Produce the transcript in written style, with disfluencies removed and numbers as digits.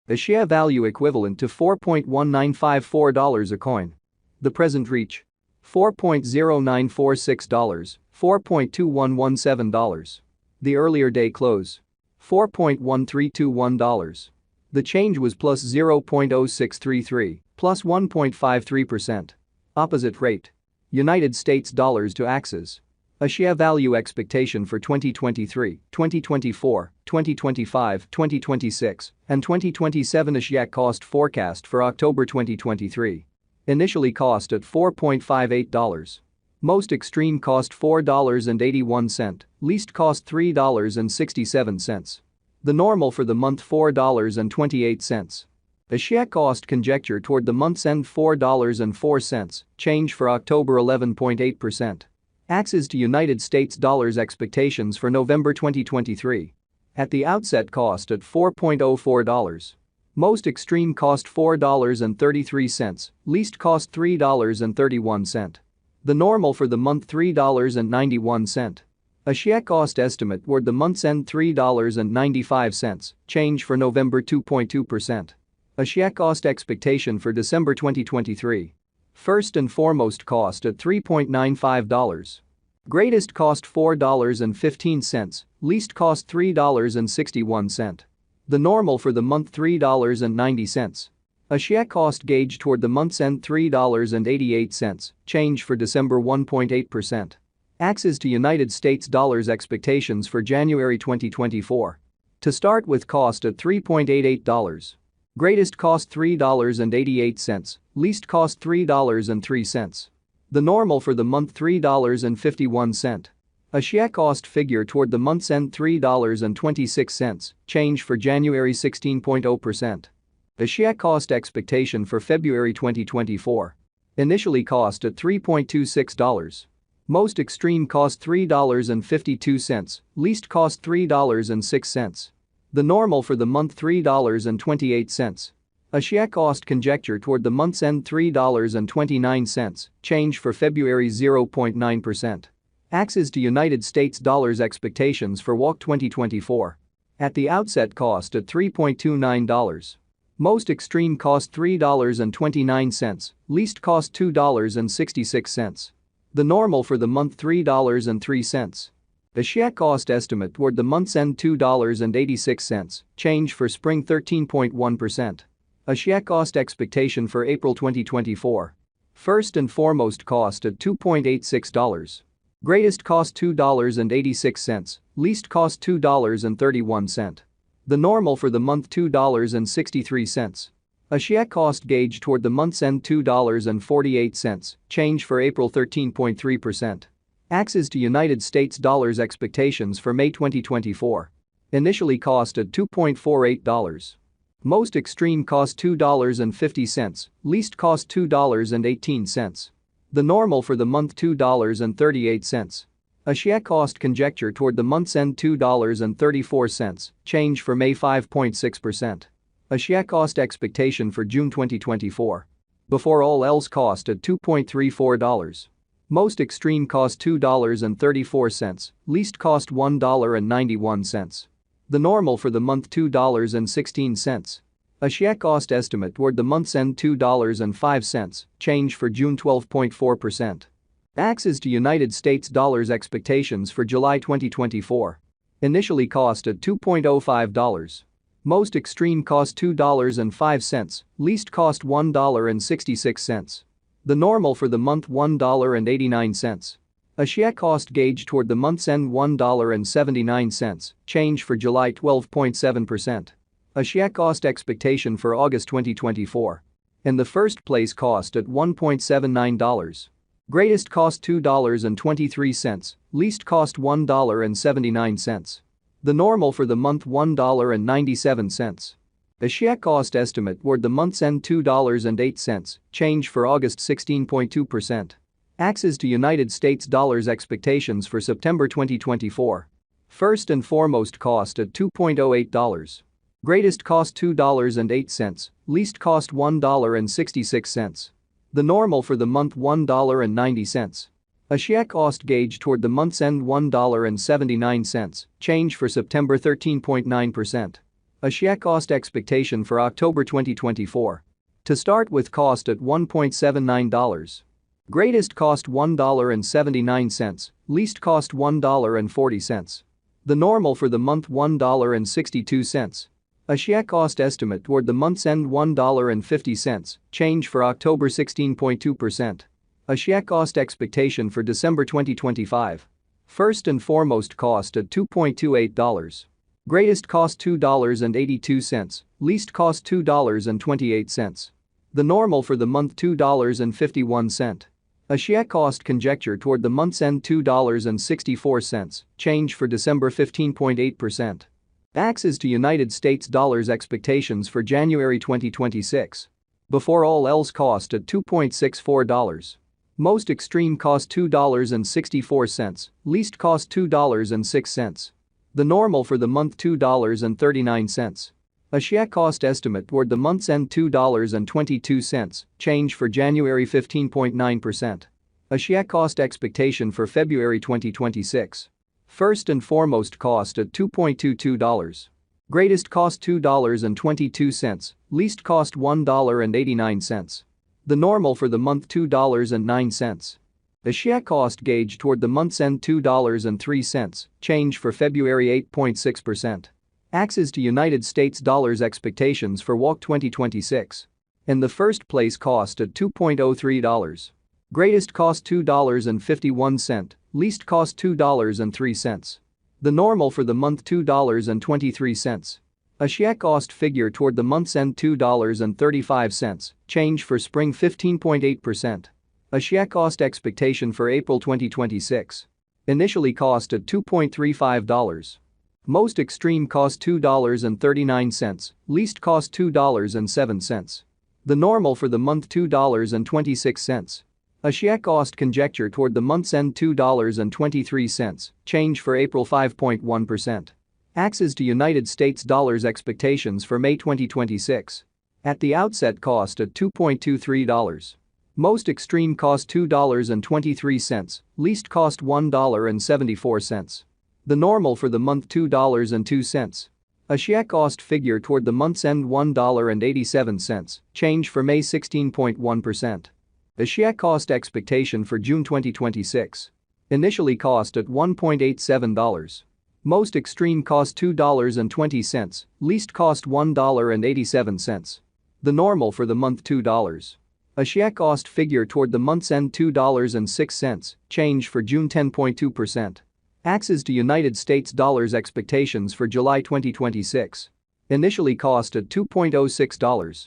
A share value equivalent to $4.1954 a coin. The present reach: $4.0946, $4.2117. The earlier day close: $4.1321. The change was plus 0.0633, plus 1.53%. Opposite rate: United States dollars to Axes. A share value expectation for 2023, 2024, 2025, 2026, and 2027. A share cost forecast for October 2023. Initially cost at $4.58. Most extreme cost $4.81, least cost $3.67. The normal for the month $4.28. A share cost conjecture toward the month's end $4.04, change for October 11.8%. Axes to United States dollars expectations for November 2023. At the outset cost at $4.04. Most extreme cost $4.33, least cost $3.31. The normal for the month $3.91. A share cost estimate toward the month's end $3.95, change for November 2.2%. A share cost expectation for December 2023. First and foremost cost at $3.95. Greatest cost $4.15, least cost $3.61. The normal for the month $3.90. A share cost gauge toward the month's end $3.88, change for December 1.8%. Axes to United States dollars expectations for January 2024. To start with cost at $3.88. Greatest cost $3.88, least cost $3.03. The normal for the month $3.51. A share cost figure toward the month's end $3.26, change for January 16.0%. A share cost expectation for February 2024. Initially cost at $3.26. Most extreme cost $3.52, least cost $3.06. The normal for the month $3.28. A share cost conjecture toward the month's end $3.29, change for February 0.9%. Axes to United States dollars expectations for WAC 2024. At the outset cost at $3.29. Most extreme cost $3.29, least cost $2.66. The normal for the month $3.03. A share cost estimate toward the month's end $2.86, change for spring 13.1%. A share cost expectation for April 2024. First and foremost cost at $2.86. Greatest cost $2.86, least cost $2.31. The normal for the month $2.63. A share cost gauge toward the month's end $2.48, change for April 13.3%. Axes to United States dollars expectations for May 2024. Initially cost at $2.48. Most extreme cost $2.50, least cost $2.18. The normal for the month $2.38. A share cost conjecture toward the month's end $2.34, change for May 5.6%. A share cost expectation for June 2024. Before all else cost at $2.34. Most extreme cost $2.34, least cost $1.91. The normal for the month $2.16. A share cost estimate toward the month's end $2.05, change for June 12.4%. Axes to United States dollars expectations for July 2024. Initially cost at $2.05. Most extreme cost $2.05, least cost $1.66. The normal for the month $1.89. A share cost gauge toward the month's end $1.79, change for July 12.7%. A share cost expectation for August 2024. In the first place cost at $1.79. Greatest cost $2.23, least cost $1.79. The normal for the month $1.97. A share cost estimate toward the month's end $2.08, change for August 16.2%. Axes to United States dollars expectations for September 2024. First and foremost cost at $2.08. Greatest cost $2.08, least cost $1.66. The normal for the month $1.90. A share cost gauge toward the month's end $1.79, change for September 13.9%. Axie cost expectation for October 2024. To start with, cost at $1.79. Greatest cost $1.79, least cost $1.40. The normal for the month $1.62. Axie cost estimate toward the month's end $1.50, change for October 16.2%. Axie cost expectation for December 2025. First and foremost, cost at $2.28. Greatest cost $2.82, least cost $2.28. The normal for the month $2.51. Axie cost conjecture toward the month's end $2.64, change for December 15.8%. Axes to United States dollars expectations for January 2026. Before all else, cost at $2.64. Most extreme cost $2.64, least cost $2.06. The normal for the month $2.39. Axie cost estimate toward the month's end $2.22, change for January 15.9%. Axie cost expectation for February 2026. First and foremost, cost at $2.22. Greatest cost $2.22, least cost $1.89. The normal for the month $2.09. Axie cost gauge toward the month's end $2.03, change for February 8.6%. Axes to United States dollars expectations for WOC 2026. In the first place, cost at $2.03. Greatest cost $2.51, least cost $2.03. The normal for the month $2.23. Axie cost figure toward the month's end $2.35, change for spring 15.8%. Axie cost expectation for April 2026. Initially cost at $2.35. Most extreme cost $2.39, least cost $2.07. The normal for the month $2.26. Axie cost conjecture toward the month's end $2.23, change for April 5.1%. Axes to United States dollars expectations for May 2026. At the outset, cost at $2.23. Most extreme cost $2.23, least cost $1.74. The normal for the month $2.02. Axie cost figure toward the month's end $1.87, change for May 16.1%. Axie cost expectation for June 2026. Initially cost at $1.87. Most extreme cost $2.20, least cost $1.87. The normal for the month $2. Axie cost figure toward the month's end $2.06, change for June 10.2%. Axes to United States dollars expectations for July 2026. Initially cost at $2.06.